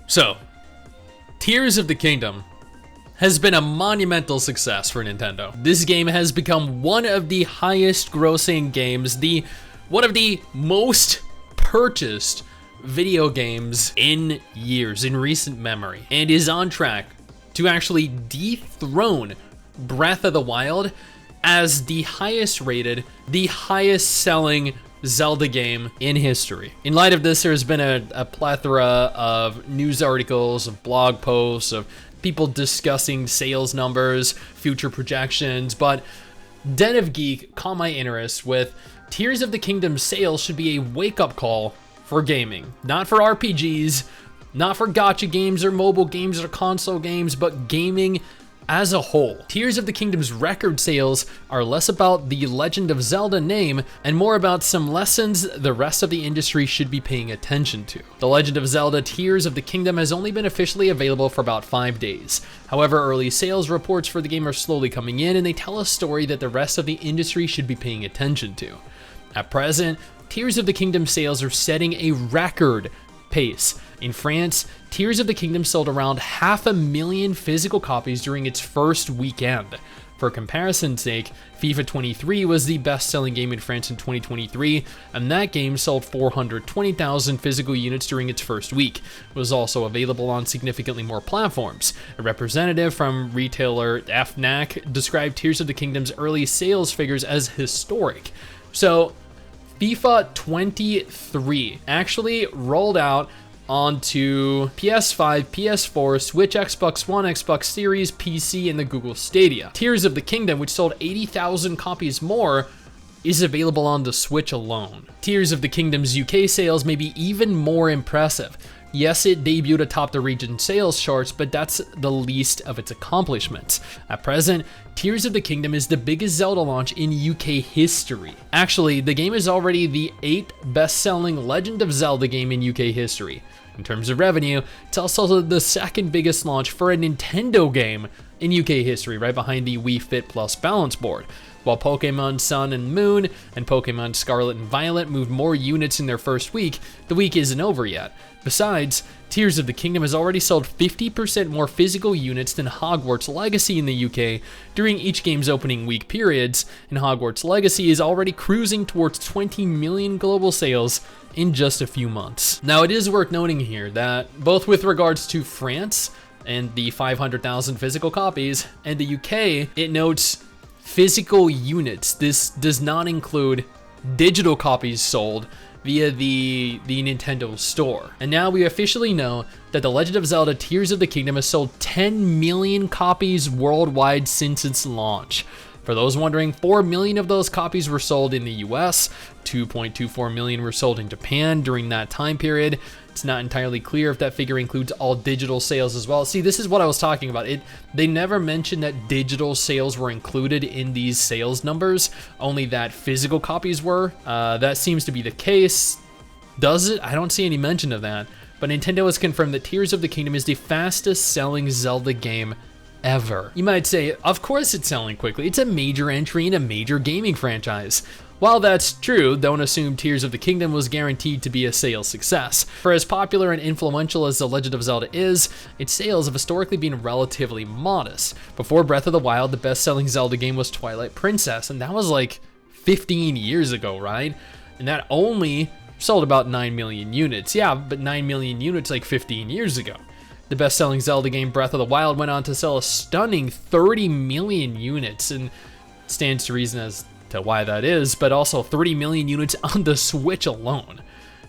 So, Tears of the Kingdom has been a monumental success for Nintendo. This game has become one of the highest grossing games, one of the most purchased video games in years, in recent memory, and is on track to actually dethrone Breath of the Wild as the highest rated, the highest selling Zelda game in history. In light of this, there's been a plethora of news articles, of blog posts, of people discussing sales numbers, future projections, but Den of Geek caught my interest with Tears of the Kingdom sales should be a wake-up call for gaming. Not for RPGs, not for gacha games or mobile games or console games, but gaming as a whole. Tears of the Kingdom's record sales are less about the Legend of Zelda name and more about some lessons the rest of the industry should be paying attention to. The Legend of Zelda Tears of the Kingdom has only been officially available for about 5 days. However, early sales reports for the game are slowly coming in, and they tell a story that the rest of the industry should be paying attention to. At present, Tears of the Kingdom sales are setting a record pace. In France, Tears of the Kingdom sold around 500,000 physical copies during its first weekend. For comparison's sake, FIFA 23 was the best-selling game in France in 2023, and that game sold 420,000 physical units during its first week. It was also available on significantly more platforms. A representative from retailer FNAC described Tears of the Kingdom's early sales figures as historic. So, FIFA 23 actually rolled out onto PS5, PS4, Switch, Xbox One, Xbox Series, PC, and the Google Stadia. Tears of the Kingdom, which sold 80,000 copies more, is available on the Switch alone. Tears of the Kingdom's UK sales may be even more impressive. Yes, it debuted atop the region sales charts, but that's the least of its accomplishments. At present, Tears of the Kingdom is the biggest Zelda launch in UK history. Actually, the game is already the 8th best-selling Legend of Zelda game in UK history. In terms of revenue, it's also the second biggest launch for a Nintendo game in UK history, right behind the Wii Fit Plus balance board. While Pokemon Sun and Moon and Pokemon Scarlet and Violet moved more units in their first week, the week isn't over yet. Besides, Tears of the Kingdom has already sold 50% more physical units than Hogwarts Legacy in the UK during each game's opening week periods, and Hogwarts Legacy is already cruising towards 20 million global sales in just a few months. Now, it is worth noting here that both with regards to France and the 500,000 physical copies, and the UK, it notes physical units. This does not include digital copies sold via the Nintendo store. And now we officially know that The Legend of Zelda Tears of the Kingdom has sold 10 million copies worldwide since its launch. For those wondering, 4 million of those copies were sold in the US, 2.24 million were sold in Japan during that time period. It's not entirely clear if that figure includes all digital sales as well. See, this is what I was talking about. They never mentioned that digital sales were included in these sales numbers, only that physical copies were. That seems to be the case. Does it? I don't see any mention of that. But Nintendo has confirmed that Tears of the Kingdom is the fastest selling Zelda game ever. You might say, of course it's selling quickly. It's a major entry in a major gaming franchise. While that's true, don't assume Tears of the Kingdom was guaranteed to be a sales success. For as popular and influential as The Legend of Zelda is, its sales have historically been relatively modest. Before Breath of the Wild, the best-selling Zelda game was Twilight Princess, and that was like 15 years ago, right? And that only sold about 9 million units. Yeah, but 9 million units like 15 years ago. The best-selling Zelda game, Breath of the Wild, went on to sell a stunning 30 million units, and stands to reason as to why that is, but also 30 million units on the Switch alone.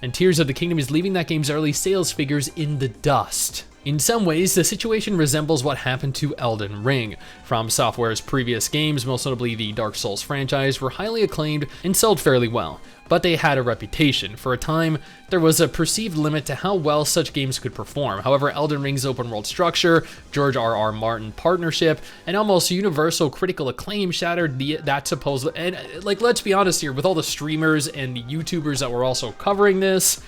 And Tears of the Kingdom is leaving that game's early sales figures in the dust. In some ways, the situation resembles what happened to Elden Ring. From Software's previous games, most notably the Dark Souls franchise, were highly acclaimed and sold fairly well, but they had a reputation. For a time, there was a perceived limit to how well such games could perform. However, Elden Ring's open world structure, George R.R. Martin partnership, and almost universal critical acclaim shattered that supposed. And like, let's be honest here, with all the streamers and the YouTubers that were also covering this,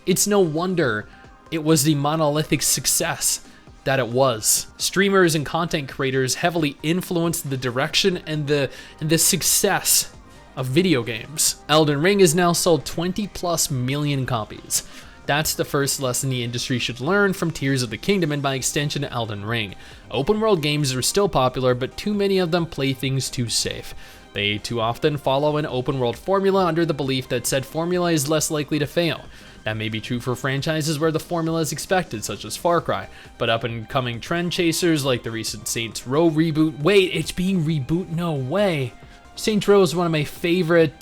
it's no wonder it was the monolithic success that it was. Streamers and content creators heavily influenced the direction and the success of video games. Elden Ring has now sold 20+ million copies. That's the first lesson the industry should learn from Tears of the Kingdom and by extension Elden Ring. Open world games are still popular, but too many of them play things too safe. They too often follow an open world formula under the belief that said formula is less likely to fail. That may be true for franchises where the formula is expected, such as Far Cry, but up-and-coming trend chasers like the recent Saints Row reboot— wait, it's being rebooted? No way! Saints Row is one of my favorite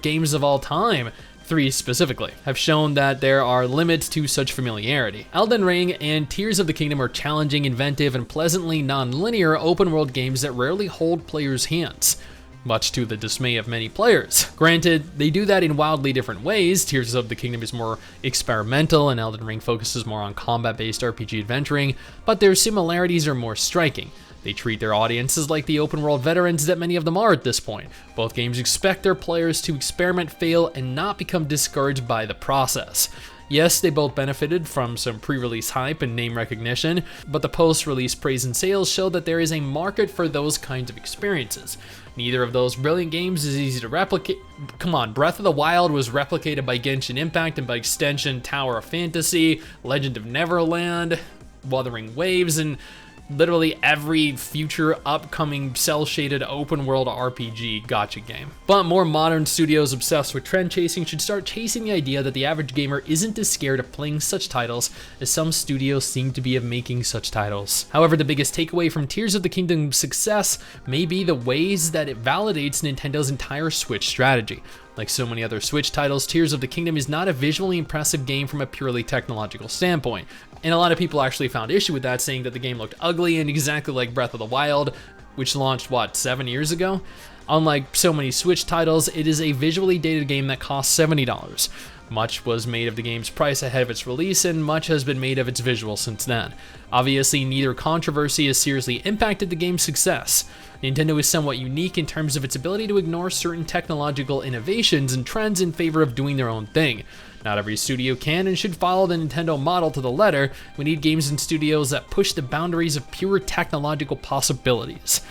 games of all time. 3 specifically, have shown that there are limits to such familiarity. Elden Ring and Tears of the Kingdom are challenging, inventive, and pleasantly non-linear open-world games that rarely hold players' hands, much to the dismay of many players. Granted, they do that in wildly different ways. Tears of the Kingdom is more experimental, and Elden Ring focuses more on combat-based RPG adventuring, but their similarities are more striking. They treat their audiences like the open world veterans that many of them are at this point. Both games expect their players to experiment, fail, and not become discouraged by the process. Yes, they both benefited from some pre-release hype and name recognition, but the post-release praise and sales show that there is a market for those kinds of experiences. Neither of those brilliant games is easy to replicate. Come on, Breath of the Wild was replicated by Genshin Impact and by extension Tower of Fantasy, Legend of Neverland, Wuthering Waves, and literally every future upcoming cel-shaded open world RPG gacha game. But more modern studios obsessed with trend chasing should start chasing the idea that the average gamer isn't as scared of playing such titles as some studios seem to be of making such titles. However, the biggest takeaway from Tears of the Kingdom's success may be the ways that it validates Nintendo's entire Switch strategy. Like so many other Switch titles, Tears of the Kingdom is not a visually impressive game from a purely technological standpoint. And a lot of people actually found issue with that, saying that the game looked ugly and exactly like Breath of the Wild, which launched, what, 7 years ago? Unlike so many Switch titles, it is a visually dated game that costs $70. Much was made of the game's price ahead of its release, and much has been made of its visuals since then. Obviously, neither controversy has seriously impacted the game's success. Nintendo is somewhat unique in terms of its ability to ignore certain technological innovations and trends in favor of doing their own thing. Not every studio can and should follow the Nintendo model to the letter. We need games and studios that push the boundaries of pure technological possibilities.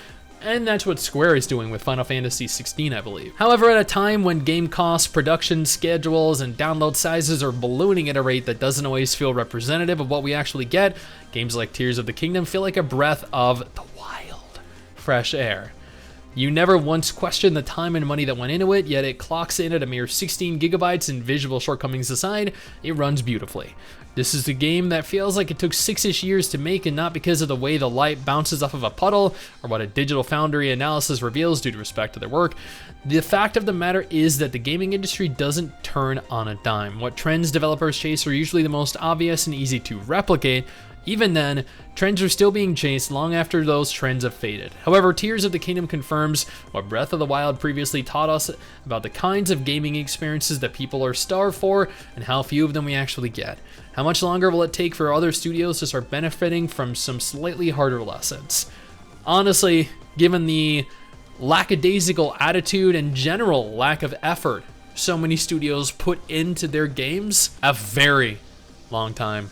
And that's what Square is doing with Final Fantasy XVI, I believe. However, at a time when game costs, production schedules, and download sizes are ballooning at a rate that doesn't always feel representative of what we actually get, games like Tears of the Kingdom feel like a breath of the wild, fresh air. You never once questioned the time and money that went into it, yet it clocks in at a mere 16 gigabytes, and visual shortcomings aside, it runs beautifully. This is a game that feels like it took 6-ish years to make, and not because of the way the light bounces off of a puddle or what a Digital Foundry analysis reveals due to respect to their work. The fact of the matter is that the gaming industry doesn't turn on a dime. What trends developers chase are usually the most obvious and easy to replicate. Even then, trends are still being chased long after those trends have faded. However, Tears of the Kingdom confirms what Breath of the Wild previously taught us about the kinds of gaming experiences that people are starved for and how few of them we actually get. How much longer will it take for other studios to start benefiting from some slightly harder lessons? Honestly, given the lackadaisical attitude and general lack of effort so many studios put into their games, a very long time.